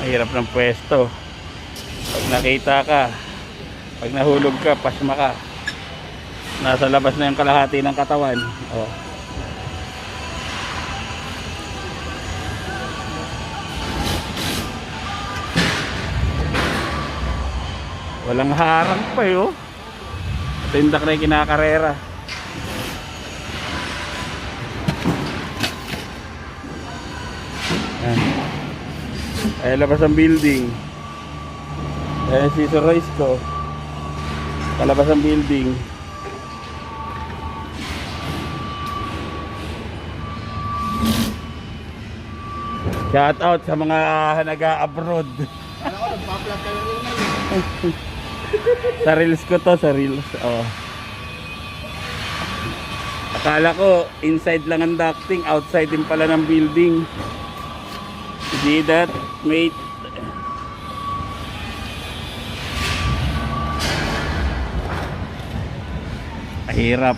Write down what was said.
Mahirap ng pwesto. Pag nakita ka, pag nahulog ka, pasma ka. Nasa labas na yung kalahati ng katawan. Oh. Walang harang pa eh, oh. Tindak na yung kinakarera. Ay, labas ang building. Ayan si Sir Royce ko. Kalabas ang building. Shout out sa mga nag-abroad. Ano ko, nagpa-vlog kayo rin ngayon. Sa reels ko to, sa reels. Oh. Akala ko inside lang ang ducting, outside din pala ng building. See that, mate? Mahirap.